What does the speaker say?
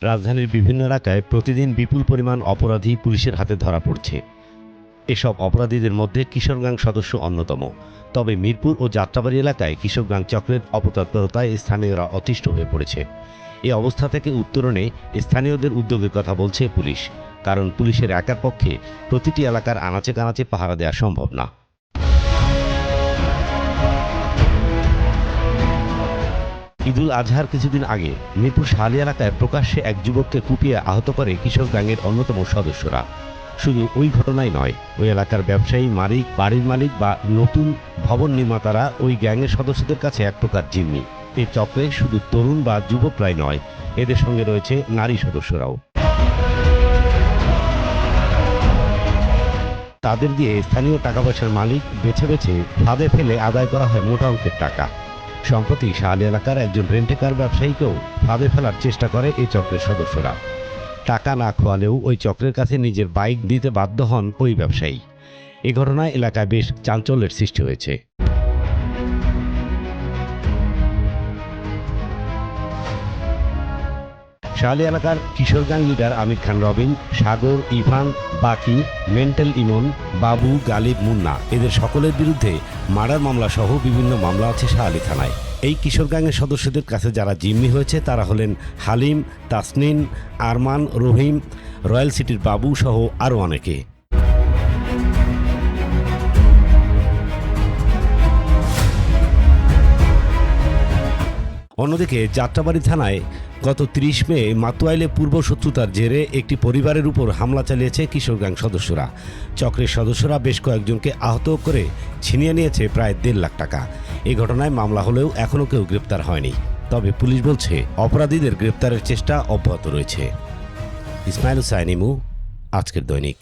রাজধানীর বিভিন্ন এলাকায় প্রতিদিন বিপুল পরিমাণ অপরাধী পুলিশের হাতে ধরা পড়ছে। এসব অপরাধীদের মধ্যে কিশোর গ্যাং সদস্য অন্যতম। তবে মিরপুর ও যাত্রাবাড়ী এলাকায় কিশোর গ্যাং চক্রের অপতৎপরতায় স্থানীয়রা অতিষ্ঠ হয়ে পড়েছে। এই অবস্থা থেকে উত্তরণে স্থানীয়দের উদ্যোগের কথা বলছে পুলিশ, কারণ পুলিশের একার পক্ষে প্রতিটি এলাকার আনাচে কানাচে পাহারা দেওয়া সম্ভব না। ঈদুল আজহার কিছুদিন আগে মিরপুর শাহালি এলাকায় প্রকাশ্যে এক যুবককে কুপিয়ে আহত করে কিশোর গ্যাংয়ের অন্যতম সদস্যরা। শুধু ওই ঘটনাই নয়, ওই এলাকার ব্যবসায়ী, মালিক, বাড়ির মালিক বা নতুন ভবন নির্মাতারা ওই গ্যাংয়ের সদস্যদের কাছে এক প্রকার জিম্মি। এই চক্রে শুধু তরুণ বা যুবকরাই নয়, এদের সঙ্গে রয়েছে নারী সদস্যরাও। তাদের দিয়ে স্থানীয় টাকা পয়সার মালিক বেছে বেছে ফাঁদে ফেলে আদায় করা হয় মোটা অঙ্কের টাকা। সম্প্রতি শাহালি এলাকার একজন রেন্টেকার ব্যবসায়ীকেও ফাঁদে ফেলার চেষ্টা করে এই চক্রের সদস্যরা। টাকা না খোয়ালেও ওই চক্রের কাছে নিজের বাইক দিতে বাধ্য হন ওই ব্যবসায়ী। এ ঘটনায় এলাকায় বেশ চাঞ্চল্যের সৃষ্টি হয়েছে। শাহালি এলাকার কিশোর গ্যাং লিডার আমির খান রবিন, সাগর, ইভান, বাকি, মেন্টাল ইমন, বাবু, গালিব, মুন্না এদের সকলের বিরুদ্ধে মার্ডার মামলা সহ বিভিন্ন মামলা আছে শাহালি থানায়। এই কিশোর গ্যাংয়ের সদস্যদের কাছে যারা জিম্মি হয়েছে তারা হলেন হালিম, তাসনিন, আরমান, রহিম, রয়্যাল সিটির বাবু সহ আরও অনেকে। অন্যদিকে যাত্রাবাড়ী থানায় গত ৩০ মে মাতুয়াইলে পূর্ব শত্রুতার জেরে একটি পরিবারের উপর হামলা চালিয়েছে কিশোর গ্যাং সদস্যরা। চক্রের সদস্যরা বেশ কয়েকজনকে আহত করে ছিনিয়ে নিয়েছে প্রায় ১.৫ লাখ টাকা। এই ঘটনায় মামলা হলেও এখনও কেউ গ্রেপ্তার হয়নি। তবে পুলিশ বলছে অপরাধীদের গ্রেপ্তারের চেষ্টা অব্যাহত রয়েছে। ইসমাইল হুসাইন ইমু, আজকের দৈনিক।